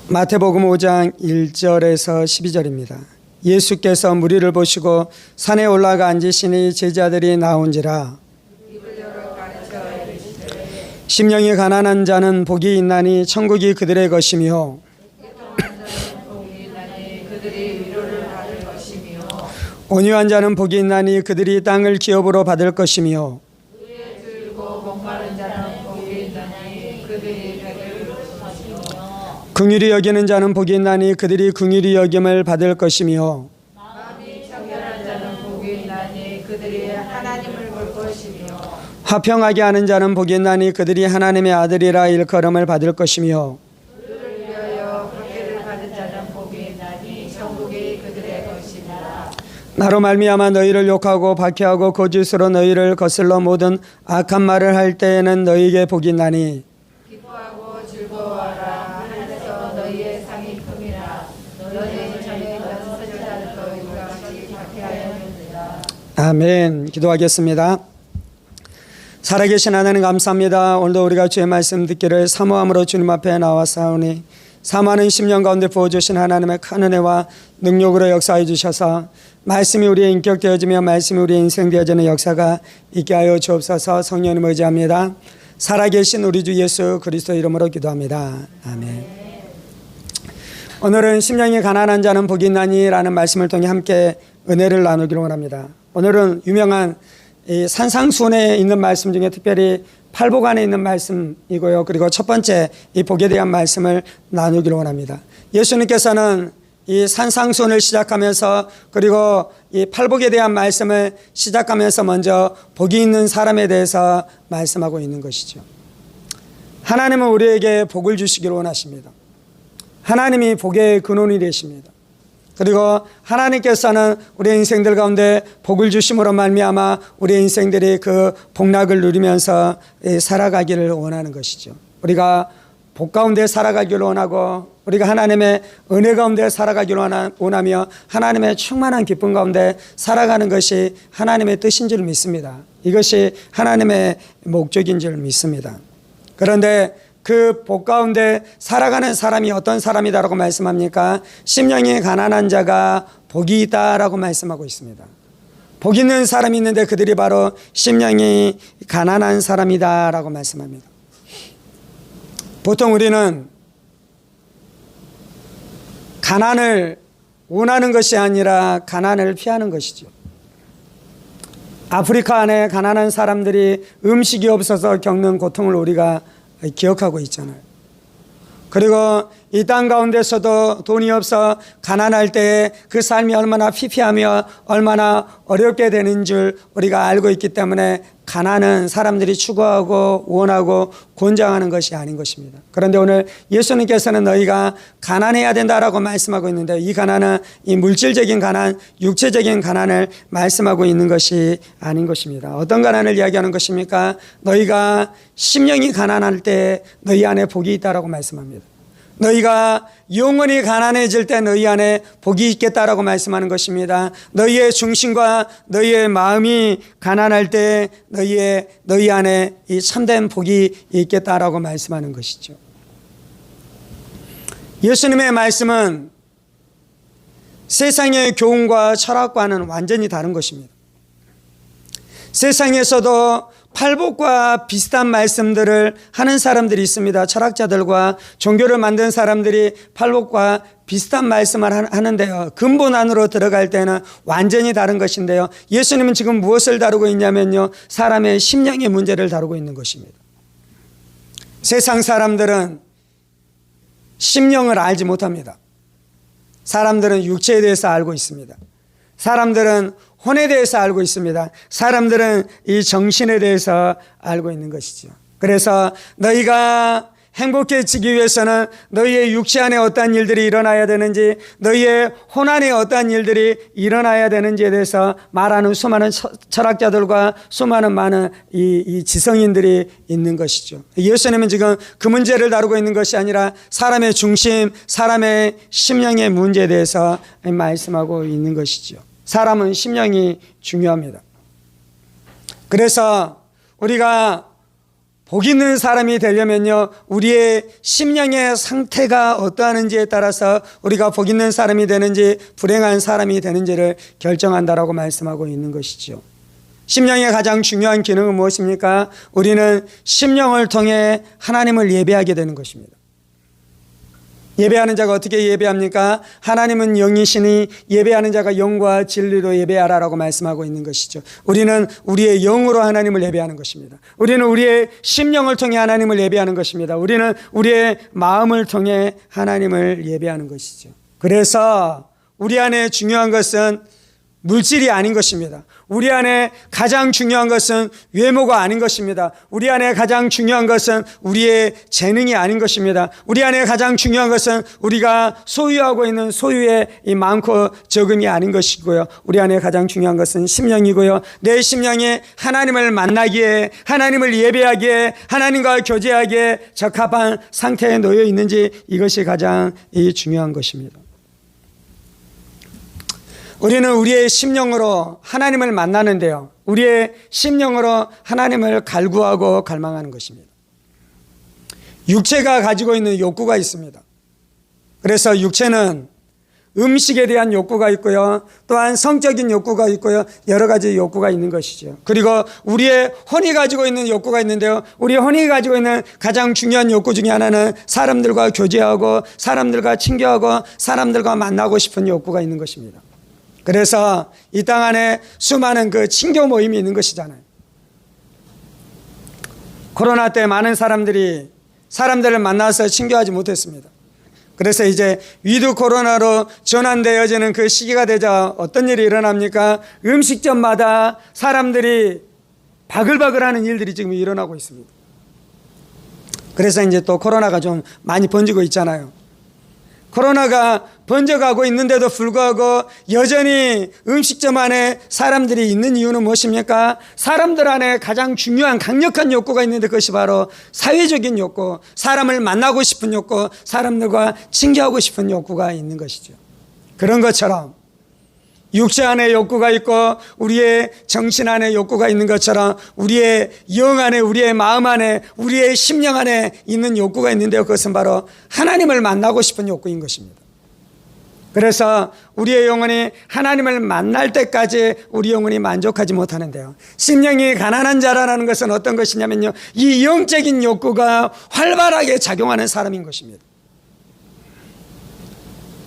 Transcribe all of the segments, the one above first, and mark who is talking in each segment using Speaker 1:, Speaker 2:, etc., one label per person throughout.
Speaker 1: 마태복음 5장 1절에서 12절입니다. 예수께서 무리를 보시고 산에 올라가 앉으시니 제자들이 나온지라. 심령이 가난한 자는 복이 있나니 천국이 그들의 것이며 온유한 자는 복이 있나니 그들이 땅을 기업으로 받을 것이며 긍휼히 여기는 자는 복이 있나니 그들이 긍휼히 여김을 받을 것이며
Speaker 2: 마음이 청결한 자는 복이 있나니 그들이 하나님을 볼 것이며
Speaker 1: 화평하게 하는 자는 복이 있나니 그들이 하나님의 아들이라 일컬음을 받을 것이며
Speaker 2: 그들을 위하여 박해를 받은 자는 복이 있나니 천국이 그들의 것이니라.
Speaker 1: 나로 말미암아 너희를 욕하고 박해하고 거짓으로 너희를 거슬러 모든 악한 말을 할 때에는 너희에게 복이 있나니
Speaker 2: 기뻐하고 즐거워하라. 하늘에서 너희의 상이 큼이라. 너희 전에 선지자들 너희가 같이 박해하였느니라.
Speaker 1: 아멘. 기도하겠습니다. 살아계신 하나님 감사합니다. 오늘도 우리가 주의 말씀 듣기를 사모함으로 주님 앞에 나와사오니 사모하는 심령 가운데 부어주신 하나님의 큰 은혜와 능력으로 역사해 주셔서 말씀이 우리의 인격 되어지며 말씀이 우리의 인생 되어지는 역사가 있게 하여 주옵소서. 성령님 의지합니다. 살아계신 우리 주 예수 그리스도 이름으로 기도합니다. 아멘. 오늘은 심령이 가난한 자는 복이 있나니 라는 말씀을 통해 함께 은혜를 나누기로 원합니다. 오늘은 유명한 이 산상수훈에 있는 말씀 중에 특별히 팔복안에 있는 말씀이고요. 그리고 첫 번째 이 복에 대한 말씀을 나누기로 원합니다. 예수님께서는 이 산상수훈을 시작하면서 그리고 이 팔복에 대한 말씀을 시작하면서 먼저 복이 있는 사람에 대해서 말씀하고 있는 것이죠. 하나님은 우리에게 복을 주시기를 원하십니다. 하나님이 복의 근원이 되십니다. 그리고 하나님께서는 우리의 인생들 가운데 복을 주심으로 말미암아 우리의 인생들이 그 복락을 누리면서 살아가기를 원하는 것이죠. 우리가 복 가운데 살아가기를 원하고 우리가 하나님의 은혜 가운데 살아가기를 원하며 하나님의 충만한 기쁨 가운데 살아가는 것이 하나님의 뜻인 줄 믿습니다. 이것이 하나님의 목적인 줄 믿습니다. 그런데 그 복 가운데 살아가는 사람이 어떤 사람이다라고 말씀합니까? 심령이 가난한 자가 복이 있다라고 말씀하고 있습니다. 복 있는 사람이 있는데 그들이 바로 심령이 가난한 사람이다라고 말씀합니다. 보통 우리는 가난을 원하는 것이 아니라 가난을 피하는 것이죠. 아프리카 안에 가난한 사람들이 음식이 없어서 겪는 고통을 우리가 기억하고 있잖아요. 그리고 이 땅 가운데서도 돈이 없어 가난할 때 그 삶이 얼마나 피폐하며 얼마나 어렵게 되는 줄 우리가 알고 있기 때문에 가난은 사람들이 추구하고 원하고 권장하는 것이 아닌 것입니다. 그런데 오늘 예수님께서는 너희가 가난해야 된다라고 말씀하고 있는데 이 가난은 이 물질적인 가난, 육체적인 가난을 말씀하고 있는 것이 아닌 것입니다. 어떤 가난을 이야기하는 것입니까? 너희가 심령이 가난할 때 너희 안에 복이 있다라고 말씀합니다. 너희가 영원히 가난해질 때 너희 안에 복이 있겠다라고 말씀하는 것입니다. 너희의 중심과 너희의 마음이 가난할 때 너희 안에 이 참된 복이 있겠다라고 말씀하는 것이죠. 예수님의 말씀은 세상의 교훈과 철학과는 완전히 다른 것입니다. 세상에서도 팔복과 비슷한 말씀들을 하는 사람들이 있습니다. 철학자들과 종교를 만든 사람들이 팔복과 비슷한 말씀을 하는데요. 근본 안으로 들어갈 때는 완전히 다른 것인데요. 예수님은 지금 무엇을 다루고 있냐면요. 사람의 심령의 문제를 다루고 있는 것입니다. 세상 사람들은 심령을 알지 못합니다. 사람들은 육체에 대해서 알고 있습니다. 사람들은 혼에 대해서 알고 있습니다. 사람들은 이 정신에 대해서 알고 있는 것이죠. 그래서 너희가 행복해지기 위해서는 너희의 육체 안에 어떠한 일들이 일어나야 되는지, 너희의 혼 안에 어떠한 일들이 일어나야 되는지에 대해서 말하는 수많은 철학자들과 수많은 많은 이 지성인들이 있는 것이죠. 예수님은 지금 그 문제를 다루고 있는 것이 아니라 사람의 중심, 사람의 심령의 문제에 대해서 말씀하고 있는 것이죠. 사람은 심령이 중요합니다. 그래서 우리가 복 있는 사람이 되려면요, 우리의 심령의 상태가 어떠하는지에 따라서 우리가 복 있는 사람이 되는지 불행한 사람이 되는지를 결정한다라고 말씀하고 있는 것이죠. 심령의 가장 중요한 기능은 무엇입니까? 우리는 심령을 통해 하나님을 예배하게 되는 것입니다. 예배하는 자가 어떻게 예배합니까? 하나님은 영이시니 예배하는 자가 영과 진리로 예배하라라고 말씀하고 있는 것이죠. 우리는 우리의 영으로 하나님을 예배하는 것입니다. 우리는 우리의 심령을 통해 하나님을 예배하는 것입니다. 우리는 우리의 마음을 통해 하나님을 예배하는 것이죠. 그래서 우리 안에 중요한 것은 물질이 아닌 것입니다. 우리 안에 가장 중요한 것은 외모가 아닌 것입니다. 우리 안에 가장 중요한 것은 우리의 재능이 아닌 것입니다. 우리 안에 가장 중요한 것은 우리가 소유하고 있는 소유의 이 많고 적음이 아닌 것이고요. 우리 안에 가장 중요한 것은 심령이고요. 내 심령이 하나님을 만나기에, 하나님을 예배하기에, 하나님과 교제하기에 적합한 상태에 놓여 있는지, 이것이 가장 중요한 것입니다. 우리는 우리의 심령으로 하나님을 만나는데요, 우리의 심령으로 하나님을 갈구하고 갈망하는 것입니다. 육체가 가지고 있는 욕구가 있습니다. 그래서 육체는 음식에 대한 욕구가 있고요, 또한 성적인 욕구가 있고요, 여러 가지 욕구가 있는 것이죠. 그리고 우리의 혼이 가지고 있는 욕구가 있는데요, 우리 혼이 가지고 있는 가장 중요한 욕구 중에 하나는 사람들과 교제하고 사람들과 친교하고 사람들과 만나고 싶은 욕구가 있는 것입니다. 그래서 이 땅 안에 수많은 그 친교 모임이 있는 것이잖아요. 코로나 때 많은 사람들을 만나서 친교하지 못했습니다. 그래서 이제 위드 코로나로 전환되어지는 그 시기가 되자 어떤 일이 일어납니까? 음식점마다 사람들이 바글바글하는 일들이 지금 일어나고 있습니다. 그래서 이제 또 코로나가 좀 많이 번지고 있잖아요. 코로나가 번져가고 있는데도 불구하고 여전히 음식점 안에 사람들이 있는 이유는 무엇입니까? 사람들 안에 가장 중요한 강력한 욕구가 있는데, 그것이 바로 사회적인 욕구, 사람을 만나고 싶은 욕구, 사람들과 친교하고 싶은 욕구가 있는 것이죠. 그런 것처럼 육체 안에 욕구가 있고 우리의 정신 안에 욕구가 있는 것처럼 우리의 영 안에, 우리의 마음 안에, 우리의 심령 안에 있는 욕구가 있는데요, 그것은 바로 하나님을 만나고 싶은 욕구인 것입니다. 그래서 우리의 영혼이 하나님을 만날 때까지 우리 영혼이 만족하지 못하는데요, 심령이 가난한 자라는 것은 어떤 것이냐면요, 이 영적인 욕구가 활발하게 작용하는 사람인 것입니다.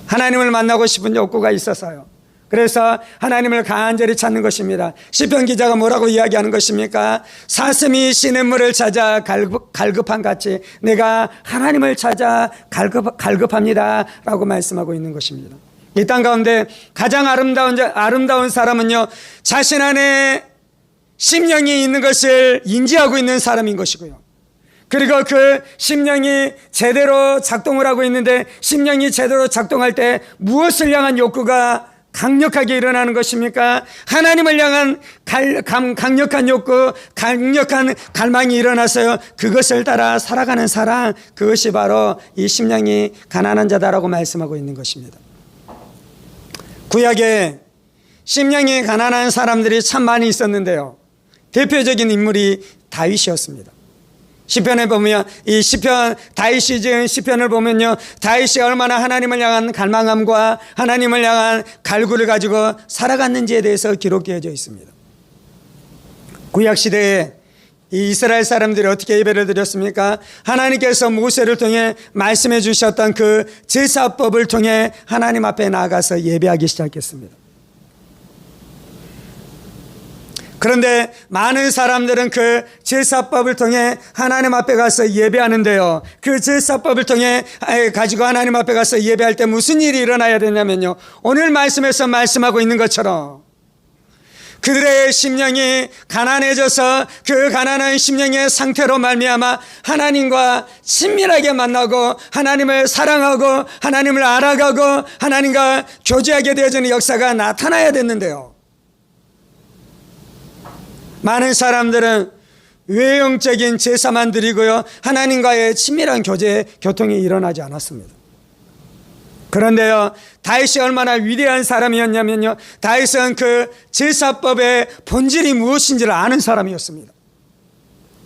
Speaker 1: 하나님을 만나고 싶은 욕구가 있어서요, 그래서 하나님을 간절히 찾는 것입니다. 시편 기자가 뭐라고 이야기하는 것입니까? 사슴이 시냇물을 찾아 갈급한 같이 내가 하나님을 찾아 갈급합니다 라고 말씀하고 있는 것입니다. 이 땅 가운데 가장 아름다운 사람은요, 자신 안에 심령이 있는 것을 인지하고 있는 사람인 것이고요, 그리고 그 심령이 제대로 작동을 하고 있는데, 심령이 제대로 작동할 때 무엇을 향한 욕구가 강력하게 일어나는 것입니까? 하나님을 향한 강력한 욕구, 강력한 갈망이 일어나서요, 그것을 따라 살아가는 사람, 그것이 바로 이 심령이 가난한 자다라고 말씀하고 있는 것입니다. 구약에 심령이 가난한 사람들이 참 많이 있었는데요, 대표적인 인물이 다윗이었습니다. 시편에 보면, 이 시편, 다윗이 지은 시편을 보면요, 다윗이 얼마나 하나님을 향한 갈망함과 하나님을 향한 갈구를 가지고 살아갔는지에 대해서 기록되어져 있습니다. 구약시대에 이 이스라엘 사람들이 어떻게 예배를 드렸습니까? 하나님께서 모세를 통해 말씀해 주셨던 그 제사법을 통해 하나님 앞에 나아가서 예배하기 시작했습니다. 그런데 많은 사람들은 그 제사법을 통해 하나님 앞에 가서 예배하는데요, 그 제사법을 통해 가지고 하나님 앞에 가서 예배할 때 무슨 일이 일어나야 되냐면요, 오늘 말씀에서 말씀하고 있는 것처럼 그들의 심령이 가난해져서 그 가난한 심령의 상태로 말미암아 하나님과 친밀하게 만나고 하나님을 사랑하고 하나님을 알아가고 하나님과 교제하게 되어지는 역사가 나타나야 됐는데요, 많은 사람들은 외형적인 제사만 드리고요, 하나님과의 친밀한 교통이 일어나지 않았습니다. 그런데요, 다윗이 얼마나 위대한 사람이었냐면요, 다윗은 그 제사법의 본질이 무엇인지를 아는 사람이었습니다.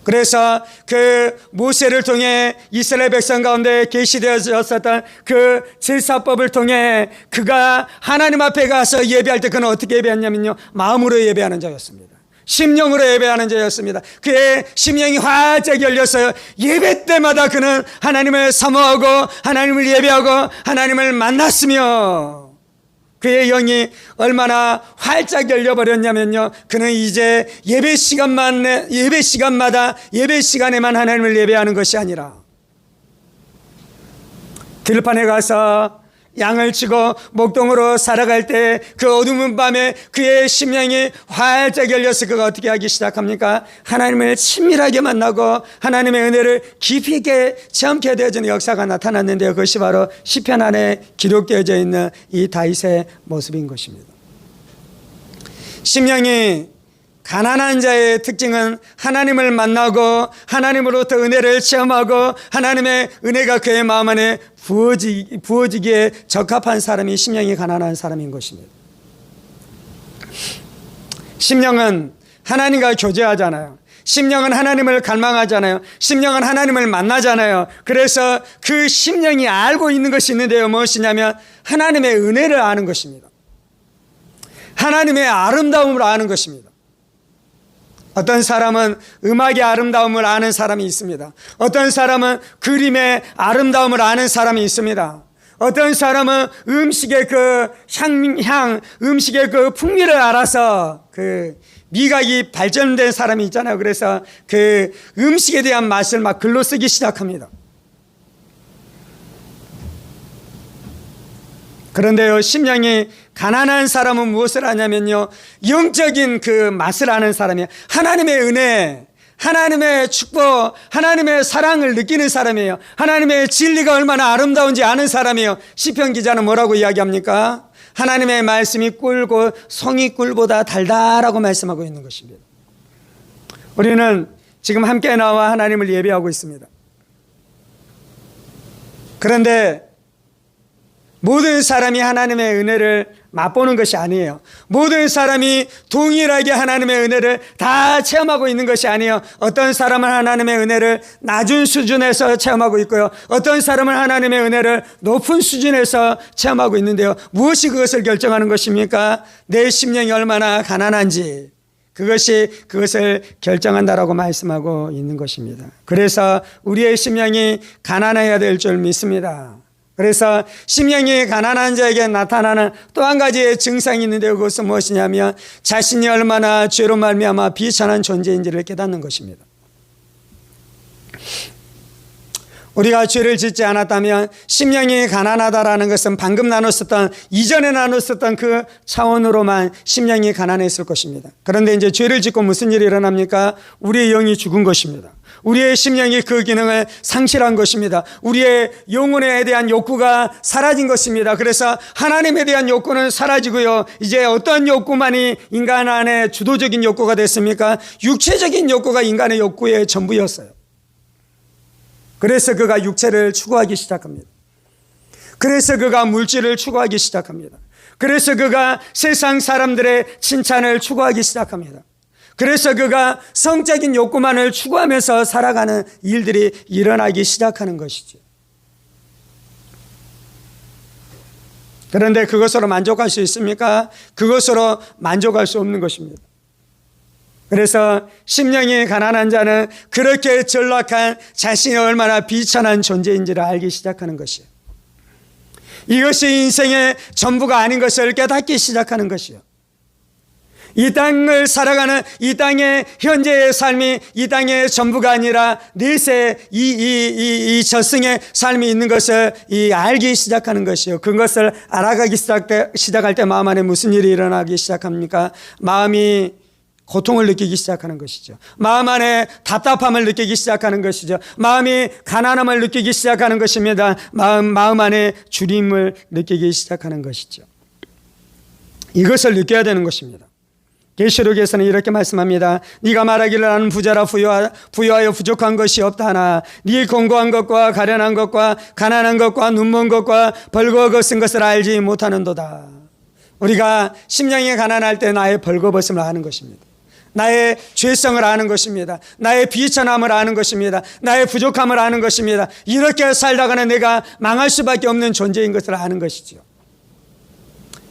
Speaker 1: 그래서 그 모세를 통해 이스라엘 백성 가운데 계시되어졌었던 그 제사법을 통해 그가 하나님 앞에 가서 예배할 때 그는 어떻게 예배했냐면요, 마음으로 예배하는 자였습니다. 심령으로 예배하는 자였습니다. 그의 심령이 활짝 열려서 예배 때마다 그는 하나님을 사모하고 하나님을 예배하고 하나님을 만났으며, 그의 영이 얼마나 활짝 열려버렸냐면요, 그는 이제 예배 시간마다 예배 시간에만 하나님을 예배하는 것이 아니라 들판에 가서 양을 치고 목동으로 살아갈 때 그 어두운 밤에 그의 심령이 활짝 열려서 그가 어떻게 하기 시작합니까? 하나님을 친밀하게 만나고 하나님의 은혜를 깊이 있게 체험케 되어지는 역사가 나타났는데요, 그것이 바로 시편 안에 기록되어져 있는 이 다윗의 모습인 것입니다. 심령이 가난한 자의 특징은 하나님을 만나고 하나님으로부터 은혜를 체험하고 하나님의 은혜가 그의 마음 안에 부어지기에 적합한 사람이 심령이 가난한 사람인 것입니다. 심령은 하나님과 교제하잖아요. 심령은 하나님을 갈망하잖아요. 심령은 하나님을 만나잖아요. 그래서 그 심령이 알고 있는 것이 있는데요, 무엇이냐면 하나님의 은혜를 아는 것입니다. 하나님의 아름다움을 아는 것입니다. 어떤 사람은 음악의 아름다움을 아는 사람이 있습니다. 어떤 사람은 그림의 아름다움을 아는 사람이 있습니다. 어떤 사람은 음식의 그 음식의 그 풍미를 알아서 그 미각이 발전된 사람이 있잖아요. 그래서 그 음식에 대한 맛을 막 글로 쓰기 시작합니다. 그런데요, 심령이 가난한 사람은 무엇을 하냐면요, 영적인 그 맛을 아는 사람이에요. 하나님의 은혜, 하나님의 축복, 하나님의 사랑을 느끼는 사람이에요. 하나님의 진리가 얼마나 아름다운지 아는 사람이에요. 시편 기자는 뭐라고 이야기합니까? 하나님의 말씀이 꿀고 송이 꿀보다 달달하고 말씀하고 있는 것입니다. 우리는 지금 함께 나와 하나님을 예배하고 있습니다. 그런데 모든 사람이 하나님의 은혜를 맛보는 것이 아니에요. 모든 사람이 동일하게 하나님의 은혜를 다 체험하고 있는 것이 아니에요. 어떤 사람은 하나님의 은혜를 낮은 수준에서 체험하고 있고요, 어떤 사람은 하나님의 은혜를 높은 수준에서 체험하고 있는데요, 무엇이 그것을 결정하는 것입니까? 내 심령이 얼마나 가난한지, 그것을 결정한다라고 말씀하고 있는 것입니다. 그래서 우리의 심령이 가난해야 될 줄 믿습니다. 그래서 심령이 가난한 자에게 나타나는 또 한 가지의 증상이 있는데, 그것은 무엇이냐면 자신이 얼마나 죄로 말미암아 비천한 존재인지를 깨닫는 것입니다. 우리가 죄를 짓지 않았다면 심령이 가난하다라는 것은 방금 나눴었던, 이전에 나눴었던 그 차원으로만 심령이 가난했을 것입니다. 그런데 이제 죄를 짓고 무슨 일이 일어납니까? 우리의 영이 죽은 것입니다. 우리의 심령이 그 기능을 상실한 것입니다. 우리의 영혼에 대한 욕구가 사라진 것입니다. 그래서 하나님에 대한 욕구는 사라지고요, 이제 어떤 욕구만이 인간 안에 주도적인 욕구가 됐습니까? 육체적인 욕구가 인간의 욕구의 전부였어요. 그래서 그가 육체를 추구하기 시작합니다. 그래서 그가 물질을 추구하기 시작합니다. 그래서 그가 세상 사람들의 칭찬을 추구하기 시작합니다. 그래서 그가 성적인 욕구만을 추구하면서 살아가는 일들이 일어나기 시작하는 것이죠. 그런데 그것으로 만족할 수 있습니까? 그것으로 만족할 수 없는 것입니다. 그래서 심령이 가난한 자는 그렇게 전락한 자신이 얼마나 비천한 존재인지를 알기 시작하는 것이에요. 이것이 인생의 전부가 아닌 것을 깨닫기 시작하는 것이요, 이 땅을 살아가는 이 땅의 현재의 삶이 이 땅의 전부가 아니라 내세 이 저승의 삶이 있는 것을 알기 시작하는 것이요, 그것을 알아가기 시작할 때 마음 안에 무슨 일이 일어나기 시작합니까? 마음이 고통을 느끼기 시작하는 것이죠. 마음 안에 답답함을 느끼기 시작하는 것이죠. 마음이 가난함을 느끼기 시작하는 것입니다. 마음 안에 주림을 느끼기 시작하는 것이죠. 이것을 느껴야 되는 것입니다. 계시록에서는 이렇게 말씀합니다. 네가 말하기를 나는 부자라 부유하여 부족한 것이 없다 하나 네 공고한 것과 가련한 것과 가난한 것과 눈먼 것과 벌거벗은 쓴 것을 알지 못하는도다. 우리가 심령이 가난할 때 나의 벌거벗음을 아는 것입니다. 나의 죄성을 아는 것입니다. 나의 비천함을 아는 것입니다. 나의 부족함을 아는 것입니다. 이렇게 살다가는 내가 망할 수밖에 없는 존재인 것을 아는 것이죠.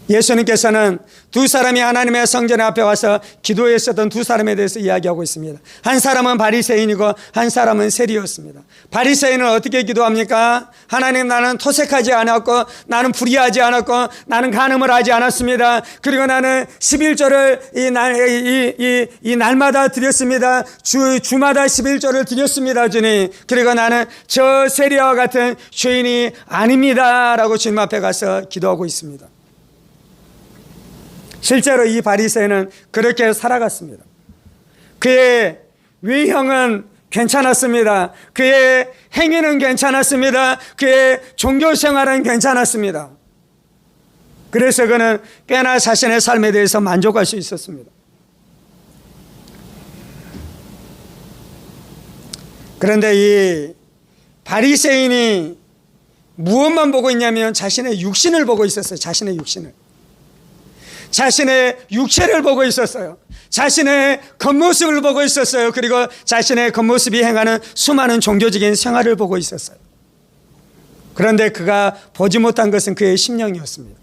Speaker 1: 예수님께서는 두 사람이 하나님의 성전 앞에 와서 기도했었던 두 사람에 대해서 이야기하고 있습니다. 한 사람은 바리새인이고 한 사람은 세리였습니다. 바리새인은 어떻게 기도합니까? 하나님, 나는 토색하지 않았고 나는 불의하지 않았고 나는 간음을 하지 않았습니다. 그리고 나는 11조를 이 날마다 드렸습니다. 주마다 11조를 드렸습니다, 주님. 그리고 나는 저 세리와 같은 죄인이 아닙니다 라고 주님 앞에 가서 기도하고 있습니다. 실제로 이 바리새인은 그렇게 살아갔습니다. 그의 외형은 괜찮았습니다. 그의 행위는 괜찮았습니다. 그의 종교생활은 괜찮았습니다. 그래서 그는 꽤나 자신의 삶에 대해서 만족할 수 있었습니다. 그런데 이 바리새인이 무엇만 보고 있냐면 자신의 육신을 보고 있었어요. 자신의 육신을. 자신의 육체를 보고 있었어요. 자신의 겉모습을 보고 있었어요. 그리고 자신의 겉모습이 행하는 수많은 종교적인 생활을 보고 있었어요. 그런데 그가 보지 못한 것은 그의 심령이었습니다.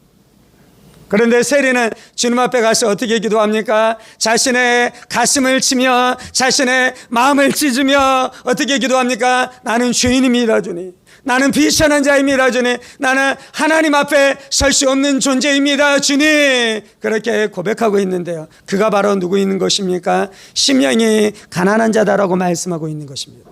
Speaker 1: 그런데 세리는 주님 앞에 가서 어떻게 기도합니까? 자신의 가슴을 치며 자신의 마음을 찢으며 어떻게 기도합니까? 나는 죄인입니다, 주님. 나는 비천한 자입니다, 주님. 나는 하나님 앞에 설 수 없는 존재입니다, 주님. 그렇게 고백하고 있는데요. 그가 바로 누구 있는 것입니까? 심령이 가난한 자다라고 말씀하고 있는 것입니다.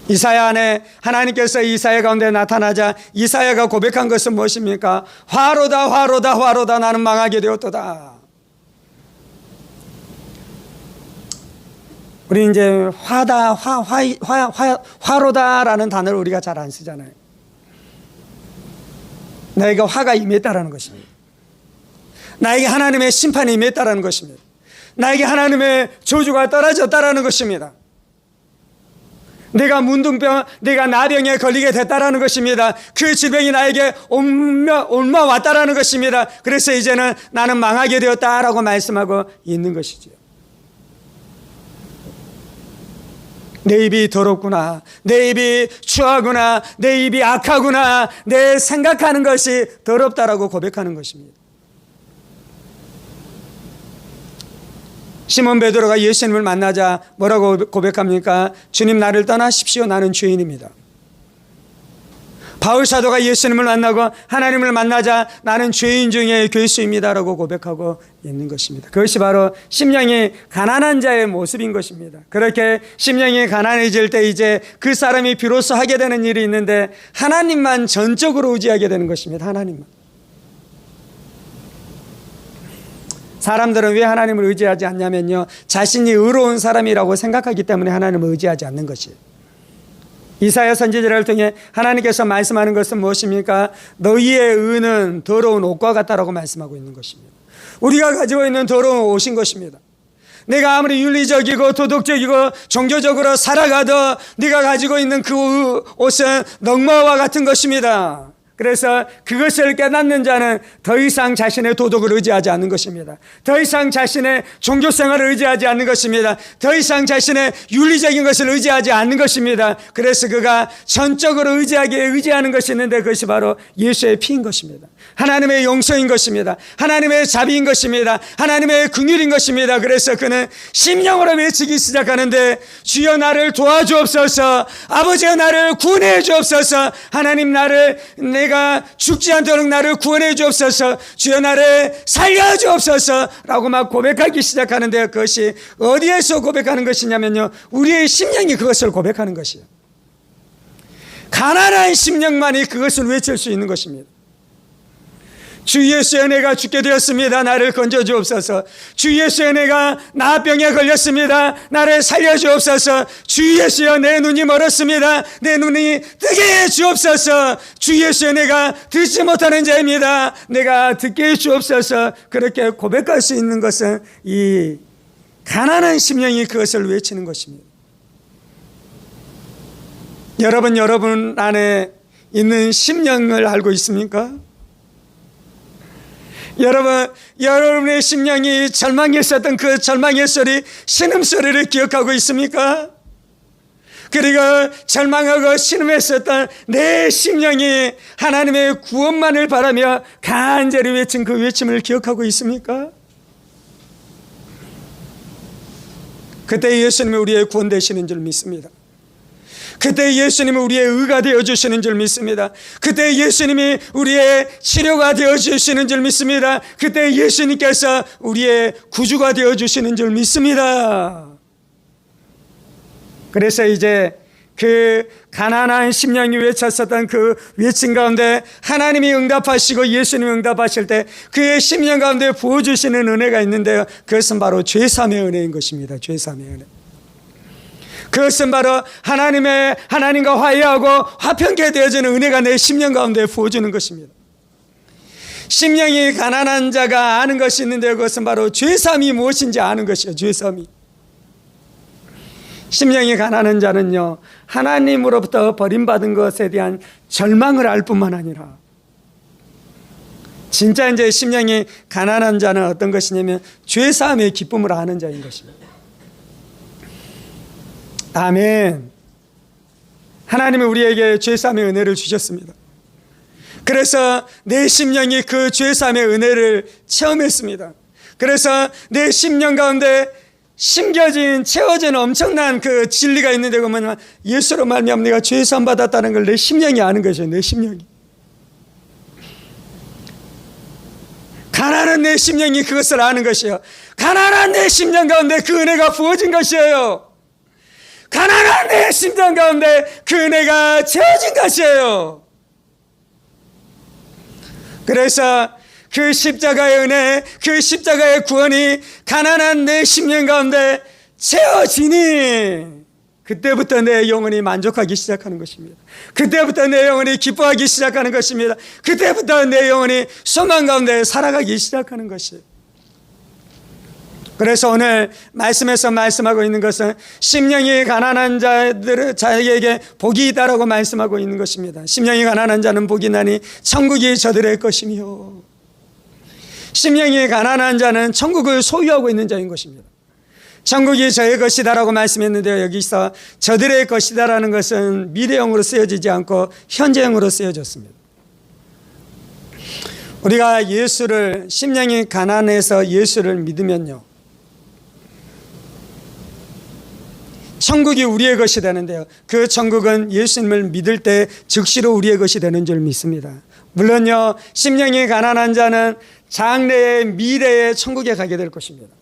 Speaker 1: 이사야 안에 하나님께서 이사야 가운데 나타나자 이사야가 고백한 것은 무엇입니까? 화로다, 화로다, 화로다. 나는 망하게 되었도다. 우리 이제 화로다라는 단어를 우리가 잘 안 쓰잖아요. 나에게 화가 임했다라는 것입니다. 나에게 하나님의 심판이 임했다라는 것입니다. 나에게 하나님의 저주가 떨어졌다라는 것입니다. 내가 문둥병, 내가 나병에 걸리게 됐다라는 것입니다. 그 질병이 나에게 옮아왔다라는 것입니다. 그래서 이제는 나는 망하게 되었다라고 말씀하고 있는 것이죠. 내 입이 더럽구나, 내 입이 추하구나, 내 입이 악하구나, 내 생각하는 것이 더럽다라고 고백하는 것입니다. 시몬 베드로가 예수님을 만나자 뭐라고 고백합니까? 주님, 나를 떠나십시오. 나는 죄인입니다. 바울 사도가 예수님을 만나고 하나님을 만나자 나는 죄인 중에 괴수입니다라고 고백하고 있는 것입니다. 그것이 바로 심령이 가난한 자의 모습인 것입니다. 그렇게 심령이 가난해질 때 이제 그 사람이 비로소 하게 되는 일이 있는데 하나님만 전적으로 의지하게 되는 것입니다. 하나님만. 사람들은 왜 하나님을 의지하지 않냐면요, 자신이 의로운 사람이라고 생각하기 때문에 하나님을 의지하지 않는 것이에요. 이사야 선지자를 통해 하나님께서 말씀하는 것은 무엇입니까? 너희의 의는 더러운 옷과 같다라고 말씀하고 있는 것입니다. 우리가 가지고 있는 더러운 옷인 것입니다. 내가 아무리 윤리적이고 도덕적이고 종교적으로 살아가도 네가 가지고 있는 그 옷은 넝마와 같은 것입니다. 그래서 그것을 깨닫는 자는 더 이상 자신의 도덕을 의지하지 않는 것입니다. 더 이상 자신의 종교생활을 의지하지 않는 것입니다. 더 이상 자신의 윤리적인 것을 의지하지 않는 것입니다. 그래서 그가 전적으로 의지하는 것이 있는데 그것이 바로 예수의 피인 것입니다. 하나님의 용서인 것입니다. 하나님의 자비인 것입니다. 하나님의 긍휼인 것입니다. 그래서 그는 심령으로 외치기 시작하는데 주여 나를 도와주옵소서, 아버지여 나를 구원해 주옵소서, 하나님 내가 죽지 않도록 나를 구원해 주옵소서, 주여 나를 살려 주옵소서 라고 막 고백하기 시작하는데 그것이 어디에서 고백하는 것이냐면요, 우리의 심령이 그것을 고백하는 것이에요. 가난한 심령만이 그것을 외칠 수 있는 것입니다. 주 예수여 내가 죽게 되었습니다. 나를 건져 주옵소서. 주 예수여 내가 나병에 걸렸습니다. 나를 살려 주옵소서. 주 예수여 내 눈이 멀었습니다. 내 눈이 뜨게 해 주옵소서. 주 예수여 내가 듣지 못하는 자입니다. 내가 듣게 해 주옵소서. 그렇게 고백할 수 있는 것은 이 가난한 심령이 그것을 외치는 것입니다. 여러분 안에 있는 심령을 알고 있습니까? 여러분, 여러분의 심령이 절망했었던 그 절망의 소리, 신음소리를 기억하고 있습니까? 그리고 절망하고 신음했었던 내 심령이 하나님의 구원만을 바라며 간절히 외친 그 외침을 기억하고 있습니까? 그때 예수님이 우리의 구원 되시는 줄 믿습니다. 그때 예수님이 우리의 의가 되어주시는 줄 믿습니다. 그때 예수님이 우리의 치료가 되어주시는 줄 믿습니다. 그때 예수님께서 우리의 구주가 되어주시는 줄 믿습니다. 그래서 이제 그 가난한 심령이 외쳤었던 그 외침 가운데 하나님이 응답하시고 예수님이 응답하실 때 그의 심령 가운데 부어주시는 은혜가 있는데요, 그것은 바로 죄사함의 은혜인 것입니다. 죄사함의 은혜. 그것은 바로 하나님과 화해하고 화평케 되어지는 은혜가 내 심령 가운데 부어주는 것입니다. 심령이 가난한 자가 아는 것이 있는데요, 그것은 바로 죄사함이 무엇인지 아는 것이에요. 죄사함이. 심령이 가난한 자는요, 하나님으로부터 버림받은 것에 대한 절망을 알 뿐만 아니라, 진짜 이제 심령이 가난한 자는 어떤 것이냐면 죄사함의 기쁨을 아는 자인 것입니다. 아멘. 하나님이 우리에게 죄사함의 은혜를 주셨습니다. 그래서 내 심령이 그 죄사함의 은혜를 체험했습니다. 그래서 내 심령 가운데 심겨진 채워진 엄청난 그 진리가 있는데, 그 뭐냐면 예수로 말미암아 내가 죄사함 받았다는 걸 내 심령이 아는 것이에요. 내 심령이. 가난한 내 심령이 그것을 아는 것이에요. 가난한 내 심령 가운데 그 은혜가 부어진 것이에요. 가난한 내 심령 가운데 그 은혜가 채워진 것이에요. 그래서 그 십자가의 은혜, 그 십자가의 구원이 가난한 내 심령 가운데 채워지니 그때부터 내 영혼이 만족하기 시작하는 것입니다. 그때부터 내 영혼이 기뻐하기 시작하는 것입니다. 그때부터 내 영혼이 소망 가운데 살아가기 시작하는 것이에요. 그래서 오늘 말씀에서 말씀하고 있는 것은 심령이 가난한 자에게 복이 있다라고 말씀하고 있는 것입니다. 심령이 가난한 자는 복이 나니 천국이 저들의 것이며, 심령이 가난한 자는 천국을 소유하고 있는 자인 것입니다. 천국이 저의 것이다라고 말씀했는데요, 여기서 저들의 것이다라는 것은 미래형으로 쓰여지지 않고 현재형으로 쓰여졌습니다. 우리가 심령이 가난해서 예수를 믿으면요, 천국이 우리의 것이 되는데요, 그 천국은 예수님을 믿을 때 즉시로 우리의 것이 되는 줄 믿습니다. 물론요, 심령이 가난한 자는 장래의 미래의 천국에 가게 될 것입니다.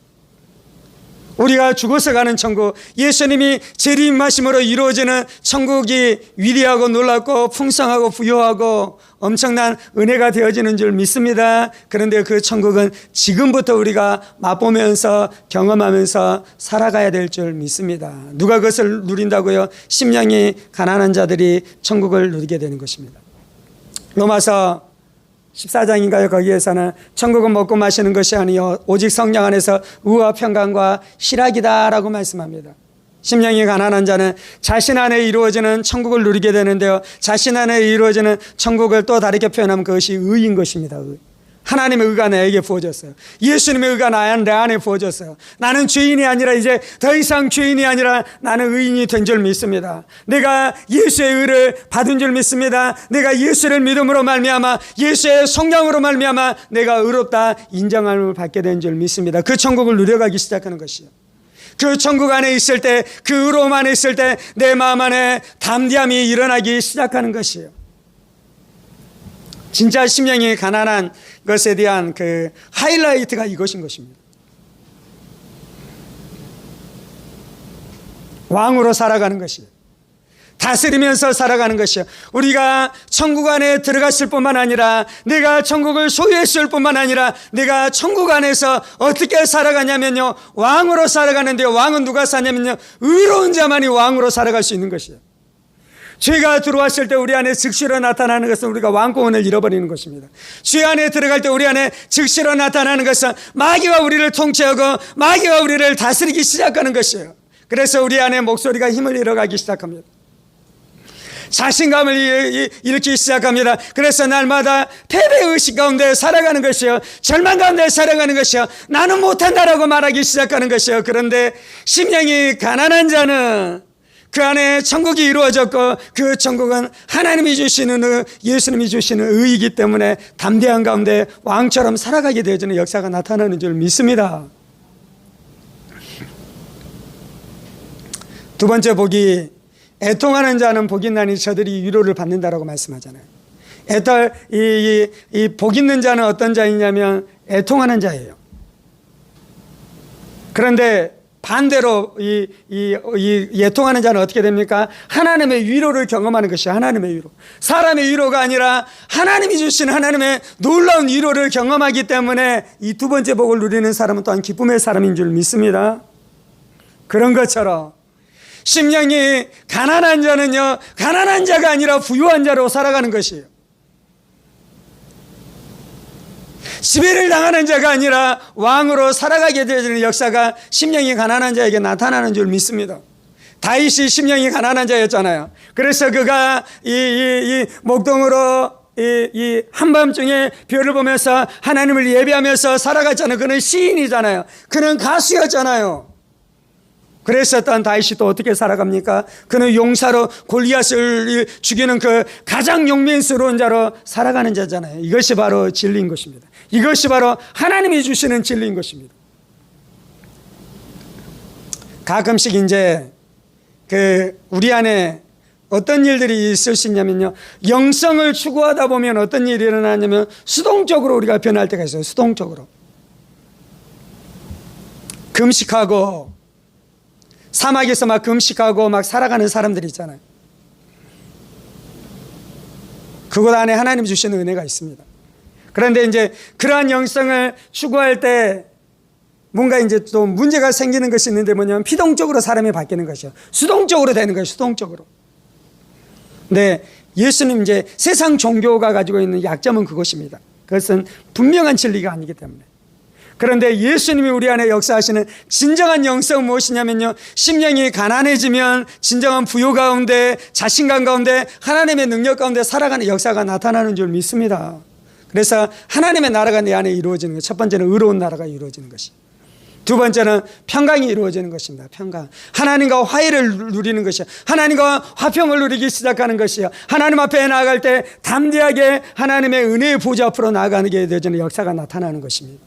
Speaker 1: 우리가 죽어서 가는 천국, 예수님이 재림하심으로 이루어지는 천국이 위대하고 놀랍고 풍성하고 부유하고 엄청난 은혜가 되어지는 줄 믿습니다. 그런데 그 천국은 지금부터 우리가 맛보면서 경험하면서 살아가야 될 줄 믿습니다. 누가 그것을 누린다고요? 심령이 가난한 자들이 천국을 누리게 되는 것입니다. 로마서 14장인가요? 거기에서는 천국은 먹고 마시는 것이 아니요 오직 성령 안에서 의와 평강과 실학이다라고 말씀합니다. 심령이 가난한 자는 자신 안에 이루어지는 천국을 누리게 되는데요, 자신 안에 이루어지는 천국을 또 다르게 표현하면 그것이 의인 것입니다. 의. 하나님의 의가 내게 부어졌어요. 예수님의 의가 내 안에 부어졌어요. 나는 죄인이 아니라 이제 더 이상 죄인이 아니라 나는 의인이 된 줄 믿습니다. 내가 예수의 의를 받은 줄 믿습니다. 내가 예수를 믿음으로 말미암아 예수의 성령으로 말미암아 내가 의롭다 인정함을 받게 된 줄 믿습니다. 그 천국을 누려가기 시작하는 것이요, 그 천국 안에 있을 때, 그 의로움 안에 있을 때 내 마음 안에 담대함이 일어나기 시작하는 것이에요. 진짜 심령이 가난한 것에 대한 그 하이라이트가 이것인 것입니다. 왕으로 살아가는 것이에요. 다스리면서 살아가는 것이요, 우리가 천국 안에 들어갔을 뿐만 아니라 내가 천국을 소유했을 뿐만 아니라 내가 천국 안에서 어떻게 살아가냐면요, 왕으로 살아가는데요, 왕은 누가 사냐면요, 의로운 자만이 왕으로 살아갈 수 있는 것이에요. 죄가 들어왔을 때 우리 안에 즉시로 나타나는 것은 우리가 왕권을 잃어버리는 것입니다. 죄 안에 들어갈 때 우리 안에 즉시로 나타나는 것은 마귀가 우리를 통치하고 마귀가 우리를 다스리기 시작하는 것이에요. 그래서 우리 안에 목소리가 힘을 잃어가기 시작합니다. 자신감을 일으키기 시작합니다. 그래서 날마다 패배의식 가운데 살아가는 것이요, 절망 가운데 살아가는 것이요, 나는 못한다라고 말하기 시작하는 것이요. 그런데 심령이 가난한 자는 그 안에 천국이 이루어졌고, 그 천국은 하나님이 주시는 예수님이 주시는 의이기 때문에 담대한 가운데 왕처럼 살아가게 되어지는 역사가 나타나는 줄 믿습니다. 두 번째 복이, 애통하는 자는 복이 있나니 저들이 위로를 받는다라고 말씀하잖아요. 이 복 있는 자는 어떤 자이냐면 애통하는 자예요. 그런데 반대로 이 애통하는 자는 어떻게 됩니까? 하나님의 위로를 경험하는 것이에요. 하나님의 위로. 사람의 위로가 아니라 하나님이 주신 하나님의 놀라운 위로를 경험하기 때문에 이 두 번째 복을 누리는 사람은 또한 기쁨의 사람인 줄 믿습니다. 그런 것처럼 심령이 가난한 자는요, 가난한 자가 아니라 부유한 자로 살아가는 것이에요. 지배를 당하는 자가 아니라 왕으로 살아가게 되어지는 역사가 심령이 가난한 자에게 나타나는 줄 믿습니다. 다윗이 심령이 가난한 자였잖아요. 그래서 그가 이 목동으로 이 한밤중에 별을 보면서 하나님을 예배하면서 살아갔잖아요. 그는 시인이잖아요. 그는 가수였잖아요. 그랬었던 다윗이 또 어떻게 살아갑니까? 그는 용사로 골리앗을 죽이는 그 가장 용맹스러운 자로 살아가는 자잖아요. 이것이 바로 진리인 것입니다. 이것이 바로 하나님이 주시는 진리인 것입니다. 가끔씩 이제 우리 안에 어떤 일들이 있을 수 있냐면요, 영성을 추구하다 보면 어떤 일이 일어나냐면 수동적으로 우리가 변할 때가 있어요. 수동적으로 금식하고 사막에서 막 금식하고 막 살아가는 사람들이 있잖아요. 그곳 안에 하나님 주시는 은혜가 있습니다. 그런데 이제 그러한 영성을 추구할 때 뭔가 이제 또 문제가 생기는 것이 있는데 뭐냐면 피동적으로 사람이 바뀌는 것이요. 수동적으로 되는 거예요. 수동적으로. 근데 예수님 이제 세상 종교가 가지고 있는 약점은 그것입니다. 그것은 분명한 진리가 아니기 때문에. 그런데 예수님이 우리 안에 역사하시는 진정한 영성은 무엇이냐면요, 심령이 가난해지면 진정한 부요 가운데, 자신감 가운데, 하나님의 능력 가운데 살아가는 역사가 나타나는 줄 믿습니다. 그래서 하나님의 나라가 내 안에 이루어지는 것. 첫 번째는 의로운 나라가 이루어지는 것이, 두 번째는 평강이 이루어지는 것입니다. 평강. 하나님과 화해를 누리는 것이요, 하나님과 화평을 누리기 시작하는 것이요, 하나님 앞에 나아갈 때 담대하게 하나님의 은혜의 보좌 앞으로 나아가게 되어지는 역사가 나타나는 것입니다.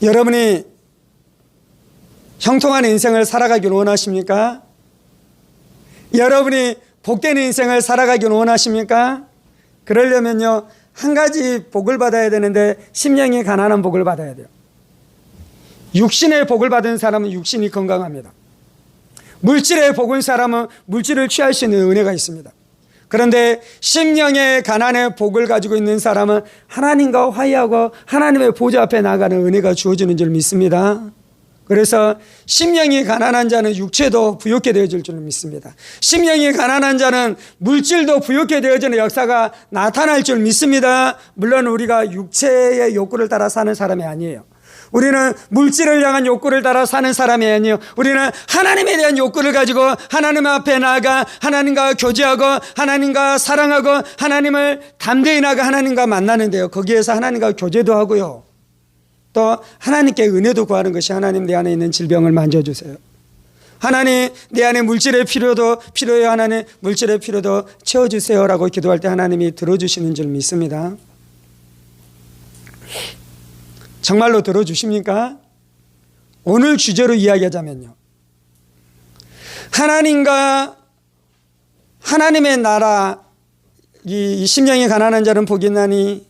Speaker 1: 여러분이 형통한 인생을 살아가길 원하십니까? 여러분이 복된 인생을 살아가길 원하십니까? 그러려면요, 한 가지 복을 받아야 되는데 심령이 가난한 복을 받아야 돼요. 육신의 복을 받은 사람은 육신이 건강합니다. 물질의 복은 사람은 물질을 취할 수 있는 은혜가 있습니다. 그런데 심령의 가난의 복을 가지고 있는 사람은 하나님과 화해하고 하나님의 보좌 앞에 나가는 은혜가 주어지는 줄 믿습니다. 그래서 심령이 가난한 자는 육체도 부욕게 되어질 줄 믿습니다. 심령이 가난한 자는 물질도 부욕게 되어지는 역사가 나타날 줄 믿습니다. 물론 우리가 육체의 욕구를 따라 사는 사람이 아니에요. 우리는 물질을 향한 욕구를 따라 사는 사람이 아니에요. 우리는 하나님에 대한 욕구를 가지고 하나님 앞에 나아가 하나님과 교제하고 하나님과 사랑하고 하나님을 담대히 나아가 하나님과 만나는데요, 거기에서 하나님과 교제도 하고요, 또 하나님께 은혜도 구하는 것이, 하나님 내 안에 있는 질병을 만져주세요, 하나님 내 안에 물질의 필요해요, 하나님 물질의 필요도 채워주세요 라고 기도할 때 하나님이 들어주시는 줄 믿습니다. 정말로 들어주십니까? 오늘 주제로 이야기하자면요, 하나님과 하나님의 나라, 이 심령이 가난한 자는 복이 있나니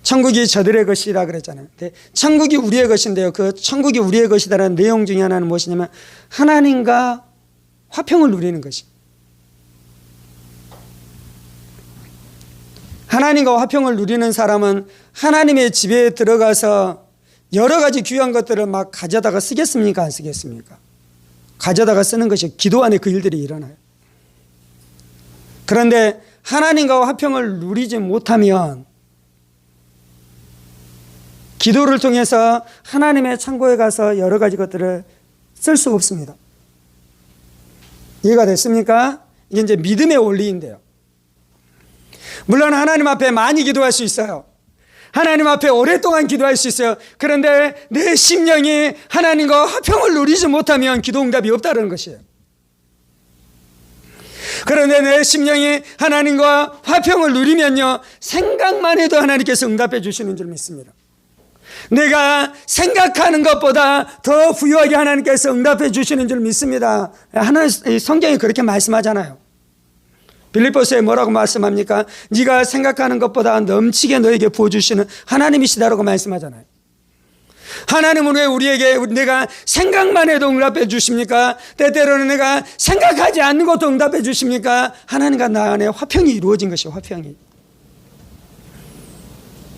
Speaker 1: 천국이 저들의 것이라 그랬잖아요. 근데 천국이 우리의 것인데요, 그 천국이 우리의 것이다라는 내용 중에 하나는 무엇이냐면 하나님과 화평을 누리는 것이, 하나님과 화평을 누리는 사람은 하나님의 집에 들어가서 여러 가지 귀한 것들을 막 가져다가 쓰겠습니까? 안 쓰겠습니까? 가져다가 쓰는 것이 기도 안에 그 일들이 일어나요. 그런데 하나님과 화평을 누리지 못하면 기도를 통해서 하나님의 창고에 가서 여러 가지 것들을 쓸 수 없습니다. 이해가 됐습니까? 이게 이제 믿음의 원리인데요. 물론 하나님 앞에 많이 기도할 수 있어요. 하나님 앞에 오랫동안 기도할 수 있어요. 그런데 내 심령이 하나님과 화평을 누리지 못하면 기도 응답이 없다는 것이에요. 그런데 내 심령이 하나님과 화평을 누리면요, 생각만 해도 하나님께서 응답해 주시는 줄 믿습니다. 내가 생각하는 것보다 더 부유하게 하나님께서 응답해 주시는 줄 믿습니다. 성경이 그렇게 말씀하잖아요. 빌립보서에 뭐라고 말씀합니까? 네가 생각하는 것보다 넘치게 너에게 부어주시는 하나님이시다라고 말씀하잖아요. 하나님은 왜 우리에게 내가 생각만 해도 응답해 주십니까? 때때로는 내가 생각하지 않는 것도 응답해 주십니까? 하나님과 나 안에 화평이 이루어진 것이에요. 화평이.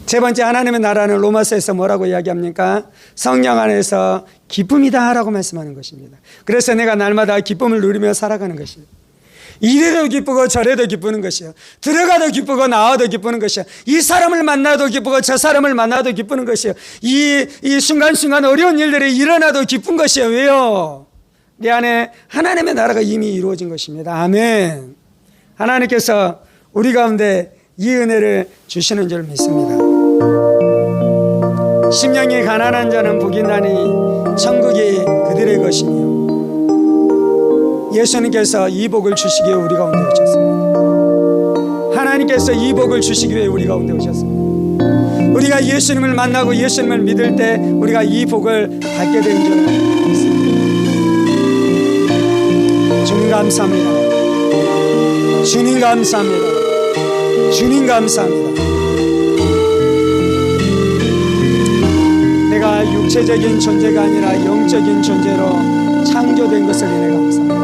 Speaker 1: 세 번째, 하나님의 나라는 로마서에서 뭐라고 이야기합니까? 성령 안에서 기쁨이다 라고 말씀하는 것입니다. 그래서 내가 날마다 기쁨을 누리며 살아가는 것이에요. 이래도 기쁘고 저래도 기쁘는 것이요, 들어가도 기쁘고 나와도 기쁘는 것이요, 이 사람을 만나도 기쁘고 저 사람을 만나도 기쁘는 것이요, 이 순간순간 어려운 일들이 일어나도 기쁜 것이요. 왜요? 내 안에 하나님의 나라가 이미 이루어진 것입니다. 아멘. 하나님께서 우리 가운데 이 은혜를 주시는 줄 믿습니다. 심령이 가난한 자는 복이 나니 천국이 그들의 것이며, 예수님께서 이 복을 주시기 위해 우리 가운데 오셨습니다. 하나님께서 이 복을 주시기 위해 우리 가운데 오셨습니다. 우리가 예수님을 만나고 예수님을 믿을 때 우리가 이 복을 받게 된 줄 믿습니다. 주님 감사합니다. 주님 감사합니다. 주님 감사합니다. 내가 육체적인 존재가 아니라 영적인 존재로 창조된 것을 인해 감사합니다.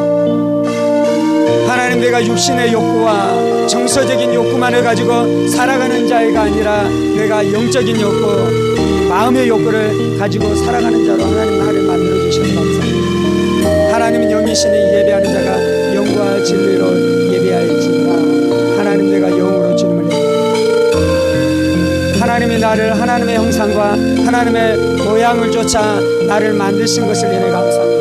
Speaker 1: 하나님, 내가 육신의 욕구와 정서적인 욕구만을 가지고 살아가는 자가 아니라 내가 영적인 욕구, 이 마음의 욕구를 가지고 살아가는 자로 하나님 나를 만들어주셔서 감사합니다. 하나님은 영이시니 예배하는 자가 영과 진리로 예배할지니라. 하나님, 내가 영으로 주님을 예배합니다. 하나님이 나를 하나님의 형상과 하나님의 모양을 쫓아 나를 만드신 것을 인해 감사합니다.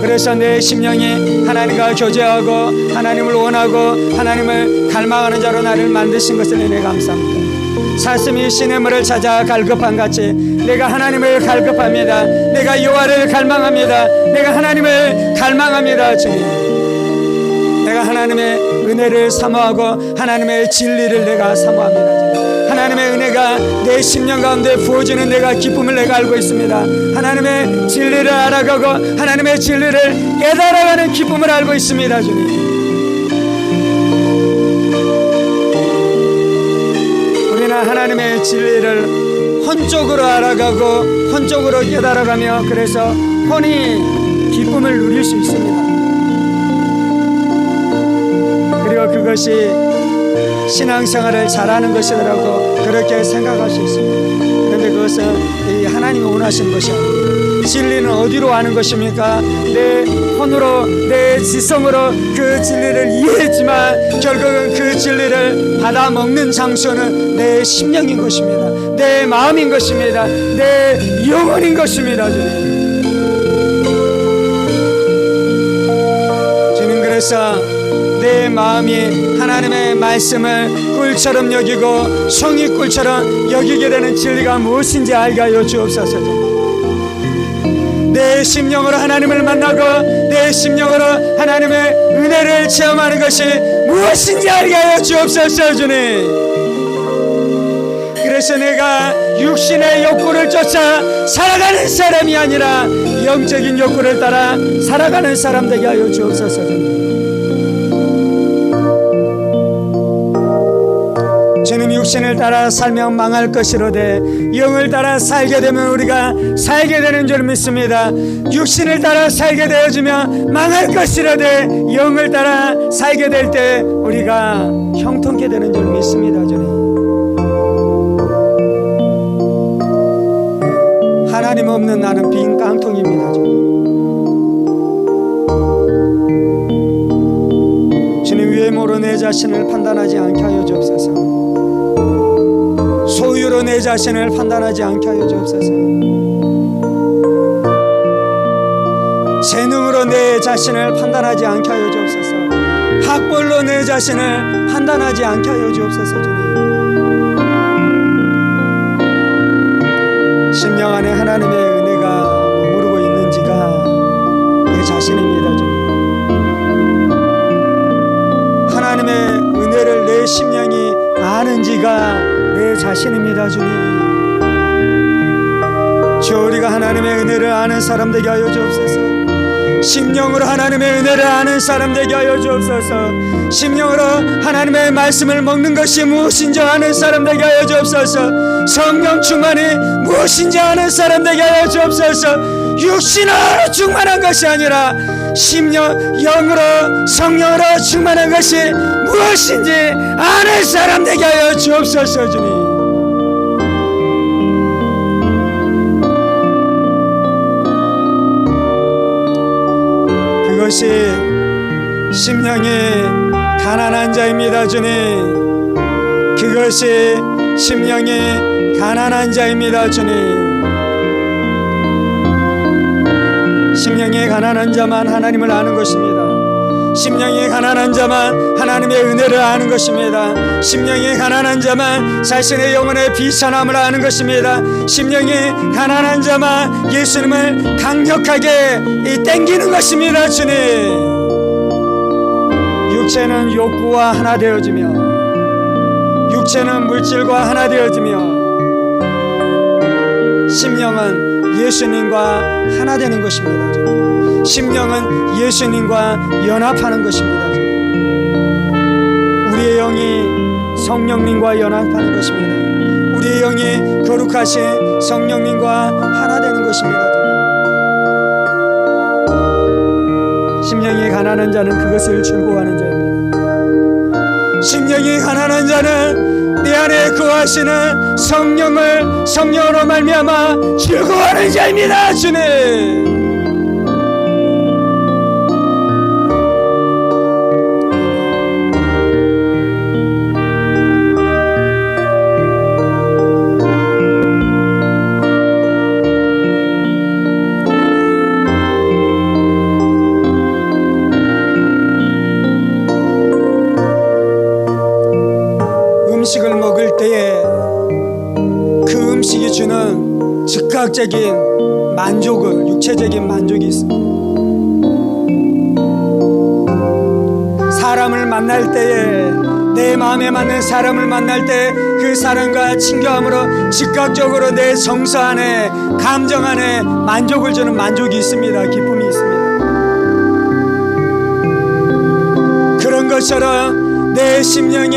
Speaker 1: 그래서 내 심령이 하나님과 교제하고 하나님을 원하고 하나님을 갈망하는 자로 나를 만드신 것을 인해 감사합니다. 사슴이 시냇물을 찾아 갈급한 같이 내가 하나님을 갈급합니다. 내가 여호와를 갈망합니다. 내가 하나님을 갈망합니다. 주님, 내가 하나님의 은혜를 사모하고 하나님의 진리를 내가 사모합니다. 하나님의 은혜가 내 심령 가운데 부어지는 내가 기쁨을 내가 알고 있습니다. 하나님의 진리를 알아가고 하나님의 진리를 깨달아가는 기쁨을 알고 있습니다. 주님, 우리는 하나님의 진리를 혼적으로 알아가고 혼적으로 깨달아가며 그래서 혼이 기쁨을 누릴 수 있습니다. 그리고 그것이 신앙생활을 잘하는 것이라고 그렇게 생각할 수 있습니다. 그런데 그것은 하나님이 원하시는 것이 아닙니다. 진리는 어디로 아는 것입니까? 내 혼으로 내 지성으로 그 진리를 이해했지만 결국은 그 진리를 받아 먹는 장소는 내 심령인 것입니다. 내 마음인 것입니다. 내 영혼인 것입니다. 주님, 그래서 내 마음이 하나님의 말씀을 꿀처럼 여기고 송이 꿀처럼 여기게 되는 진리가 무엇인지 알게 하여 주옵소서. 내 심령으로 하나님을 만나고 내 심령으로 하나님의 은혜를 체험하는 것이 무엇인지 알게 하여 주옵소서. 주님, 그래서 내가 육신의 욕구를 쫓아 살아가는 사람이 아니라 영적인 욕구를 따라 살아가는 사람 되게 하여 주옵소서. 주님, 육신을 따라 살면 망할 것이로되 영을 따라 살게 되면 우리가 살게 되는 줄 믿습니다. 육신을 따라 살게 되어지면 망할 것이로되 영을 따라 살게 될 때 우리가 형통케 되는 줄 믿습니다. 주님, 하나님 없는 나는 빈 깡통입니다. 주님, 외모로 내 자신을 판단하지 않게 하여 주옵소서. 소유로 지식으로 내 자신을 판단하지 않게 하여 주옵소서. 재능으로 내 자신을 판단하지 않게 하여 주옵소서. 학벌로 내 자신을 판단하지 않게 하여 주옵소서. 주님, 심령 안에 하나님의 은혜가 머무르고 있는지가 내 자신입니다. 주님, 하나님의 은혜를 내 심령이 아는지가 내 자신입니다. 주님, 주 우리가 하나님의 은혜를 아는 사람 되게 하여 주옵소서. 심령으로 하나님의 은혜를 아는 사람 되게 하여 주옵소서. 심령으로 하나님의 말씀을 먹는 것이 무엇인지 아는 사람 되게 하여 주옵소서. 성령 충만이 무엇인지 아는 사람 되게 하여 주옵소서. 육신으로 충만한 것이 아니라 심령, 영으로 성령으로 충만한 것이 무엇인지 아는 사람 되게 하여 주옵소서. 주님, 그것이 심령이 가난한 자입니다. 주님, 그것이 심령이 가난한 자입니다. 주님, 심령이 가난한 자만 하나님을 아는 것입니다. 심령이 가난한 자만 하나님의 은혜를 아는 것입니다. 심령이 가난한 자만 자신의 영혼의 비천함을 아는 것입니다. 심령이 가난한 자만 예수님을 강력하게 땡기는 것입니다. 주님, 육체는 욕구와 하나 되어지며, 육체는 물질과 하나 되어지며, 심령은 예수님과 하나 되는 것입니다. 심령은 예수님과 연합하는 것입니다. 우리의 영이 성령님과 연합하는 것입니다. 우리의 영이 거룩하신 성령님과 하나 되는 것입니다. 심령이 가난한 자는 그것을 즐거워하는 자입니다. 심령이 가난한 자는 내 안에 거하시는 성령으로 말미암아 즐거워하는 자입니다. 주님, 음식을 먹을 때에 그 음식이 주는 즉각적인 만족을, 육체적인 만족이 있습니다. 사람을 만날 때에, 내 마음에 맞는 사람을 만날 때 그 사람과 친교함으로 즉각적으로 내 정서 안에, 감정 안에 만족을 주는 만족이 있습니다. 기쁨이 있습니다. 그런 것처럼 내 심령이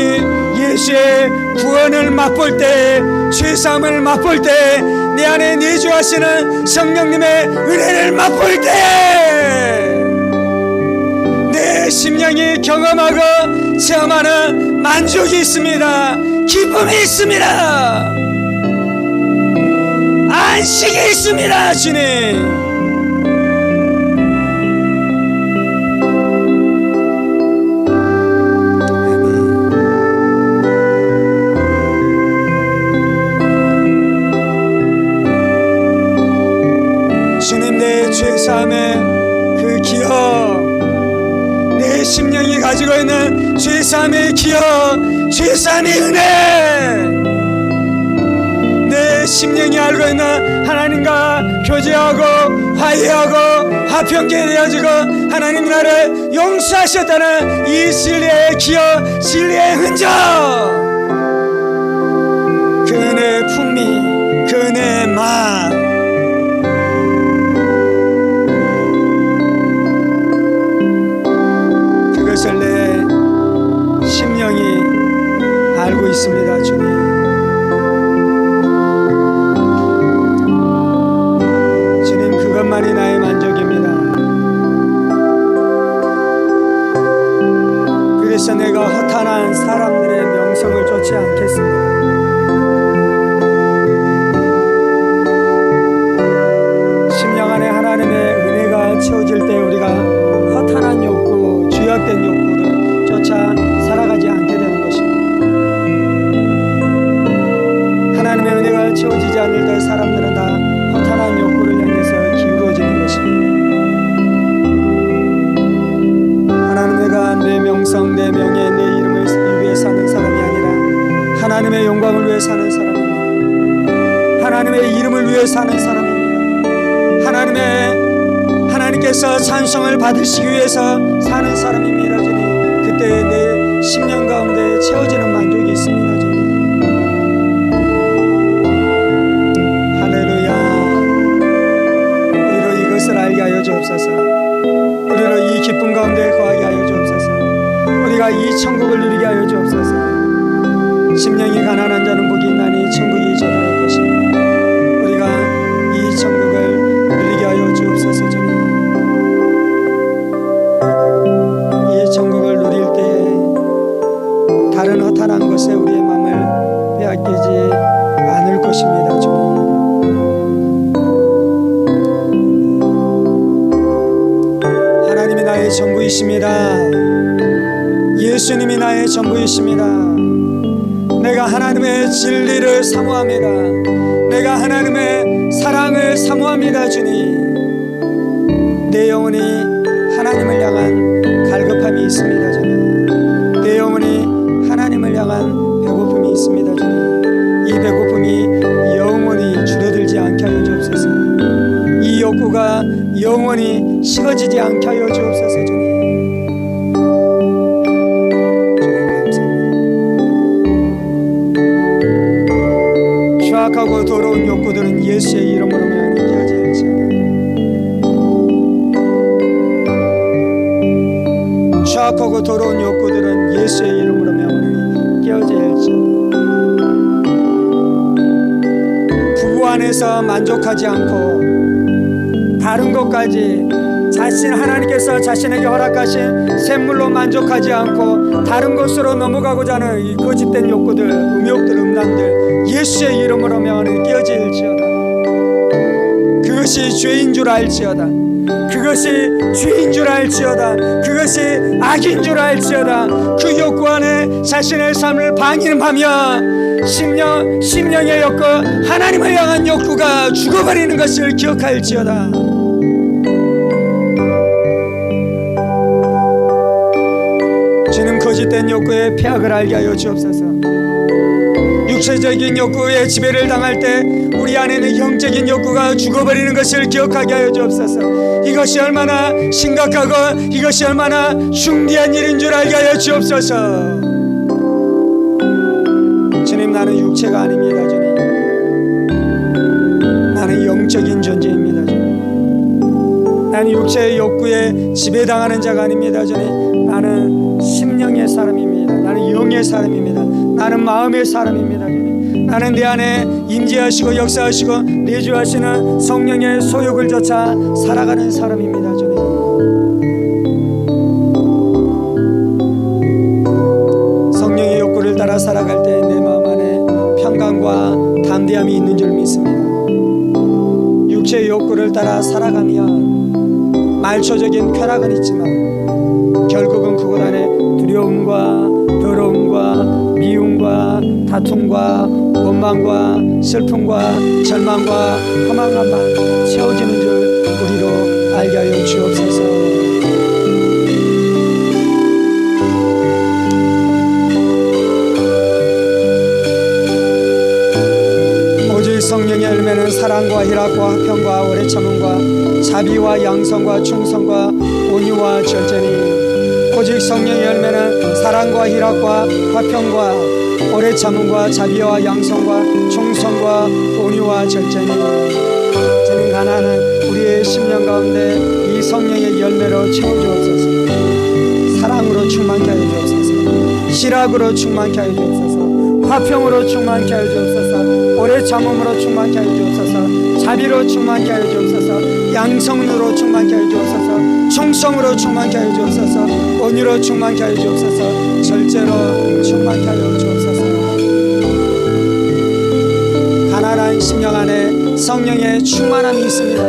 Speaker 1: 예수의 구원을 맛볼 때, 죄사함을 맛볼 때, 내 안에 내주하시는 성령님의 은혜를 맛볼 때 내 심령이 경험하고 체험하는 만족이 있습니다. 기쁨이 있습니다. 안식이 있습니다. 주님, 죄사함의 그 기억, 내 심령이 가지고 있는 죄사함의 기억, 죄사함의 은혜, 내 심령이 알고 있는 하나님과 교제하고 화해하고 화평케 되어지고 하나님 나를 용서하셨다는 이 진리의 기억, 진리의 흔적, 그 은혜의 풍미, 그 은혜의 맛, 그것을 내 심령이 알고 있습니다. 주님, 주님, 그것만이 나의 만족입니다. 그래서 내가 허탄한 사람들의 명성을 쫓지 않겠습니다. 심령 안에 하나님의 은혜가 채워질 때 우리가 허탄한 욕구, 죄악된 욕구를 쫓아 살아가지 않게 되는 것입니다. 하나님의 세상의 사람들은 다 허탄한 욕구를 향해서 기울어지는 것입니다. 하나님, 내가 내 명성, 내 명예, 내 이름을 위해 사는 사람이 아니라 하나님의 영광을 위해 사는 사람입니다. 하나님의 이름을 위해 사는 사람입니다. 하나님께서 찬송을 받으시기 위해서 사는 사람입니다. 주님, 그때 내 심령 가운데 채워지는 만족이 있습니다. 주님. 이것을 알게 하여 주옵소서. 우리로 이 기쁨 가운데 거하게 하여 주옵소서. 우리가 이 천국을 누리게 하여 주옵소서. 심령이 가난한 자는 복이 있나니 천국이 저들의 것입니다. 우리가 이 천국을 누리게 하여 주옵소서. 주님, 이 천국을 누릴 때에 다른 허탄한 것에 우리의 마음을 빼앗기지 않을 것입니다. 주님, 하나님이 나의 전부이십니다. 예수님이 나의 전부이십니다. 내가 하나님의 진리를 사모합니다. 내가 하나님의 사랑을 사모합니다. 주님, 내 영혼이 하나님을 향한 갈급함이 있습니다. 주님, 내 영혼이 하나님을 향한 배고픔이 있습니다. 주님, 이 배고픔이 영원히 줄어들지 않게 하여 주옵소서. 이 욕구가 영원히 식어지지 않게 하여 주옵소서. 주님, 추악하고 더러운 욕구들은 예수의 이름으로 깨어질지어다. 추악하고 더러운 욕구들은 예수의 이름으로 깨어질지어다. 부부 안에서 만족하지 않고 다른 것까지 하나님께서 자신에게 허락하신 샘물로 만족하지 않고 다른 것으로 넘어가고자 하는 이 거짓된 욕구들, 음욕들, 음란들 예수의 이름으로 명하는 깨어질지어다. 그것이 죄인 줄 알지어다. 그것이 죄인 줄 알지어다. 그것이 악인 줄 알지어다. 그 욕구 안에 자신의 삶을 방임하며 심령의 욕구, 하나님을 향한 욕구가 죽어버리는 것을 기억할지어다. 주님, 거짓된 욕구의 폐악을 알게 하여 주옵소서. 육체적인 욕구에 지배를 당할 때 우리 안에는 영적인 욕구가 죽어버리는 것을 기억하게 하여 주옵소서. 이것이 얼마나 심각하고 이것이 얼마나 중대한 일인 줄 알게 하여 주옵소서. 주님, 나는 육체가 아닙니다. 주님, 나는 영적인 존재입니다. 주님, 나는 육체의 욕구에 지배당하는 자가 아닙니다. 주님, 나는 심령의 사람입니다. 나는 영의 사람입니다. 나는 마음의 사람입니다. 주님, 나는 내 안에 임재하시고 역사하시고 내주하시는 성령의 소욕을 쫓아 살아가는 사람입니다. 주님, 성령의 욕구를 따라 살아갈 때 내 마음 안에 평강과 담대함이 있는 줄 믿습니다. 육체의 욕구를 따라 살아가면 말초적인 쾌락은 있지만 결국은 그곳 안에 두려움과 더러움과 미움과 다툼과 원망과 슬픔과 절망과 허망함만 채워지는 줄 우리로 알게 하여 주옵소서. 오직 성령의 열매는 사랑과 희락과 화평과 오래 참음과 자비와 양성과 충성과 온유와 절제니, 오직 성령의 열매는 사랑과 희락과 화평과 오래 참음과 자비와 양성과 충성과 온유와 절제니, 저는 가난한 우리의 심령 가운데 이 성령의 열매로 채워주옵소서. 사랑으로 충만케 하여 주옵소서. 희락으로 충만케 하여 주옵소서. 화평으로 충만케 하여 주옵소서. 오래 참음으로 충만케 하여 주옵소서. 자비로 충만케 하여 주옵소서. 양성으로 충만케 하여 주옵소서. 충성으로 충만케 하여 주옵소서. 온유로 충만케 하여 주옵소서. 절제로 충만케 하여 주옵소서. 가난한 심령 안에 성령의 충만함이 있습니다.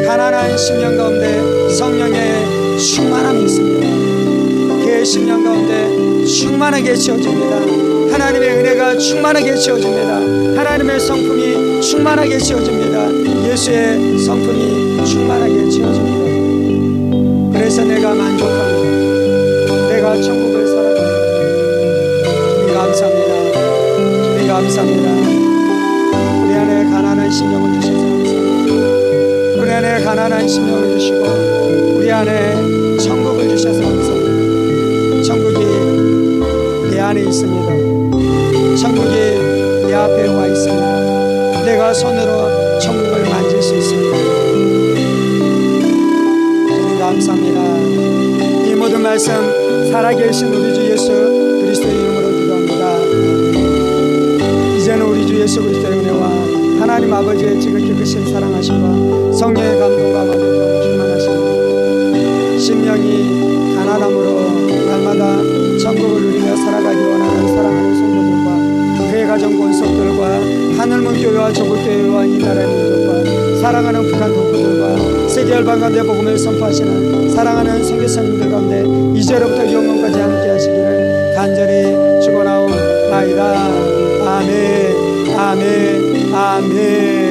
Speaker 1: 가난한 심령 가운데 성령의 충만함이 있습니다. 그 심령 가운데 충만하게 채워집니다. 하나님의 은혜가 충만하게 채워집니다. 하나님의 성품이 충만하게 채워집니다. 예수의 성품이 충만하게 채워집니다. 그래서 내가 만족합니다. 내가 천국을 살아갑니다. 주님 감사합니다. 주님 감사합니다. 우리 안에 가난한 심령을 주셔서 감사합니다. 우리 안에 가난한 심령을 주시고 우리 안에 천국을 주셔서 감사합니다. 천국이 내 안에 있습니다. 천국이 내 앞에 와 있습니다. 내가 손으로 천국을 만질 수 있습니다. 주님 감사합니다. 이 모든 말씀 살아계신 우리 주 예수 그리스도의 이름으로 기도합니다. 이제는 우리 주 예수 그리스도의 은혜와 하나님 아버지의 지극히 크신 사랑하심과 성령의 감동과 만족과 충만하심, 심령이 가난함으로 날마다 천국을 누리며 살아가기 원하는 사랑하는 성도들과 그의 가정 권속들과 하늘문 교회와 조국교회와 이 나라의 민족과 사랑하는 북한 동포들과 세계 열방 가운데 복음을 선포하시는 사랑하는 선교사님들 가운데 이제로부터 영원까지 함께 하시기를 간절히 축원하옵나이다. 아멘, 아멘, 아멘.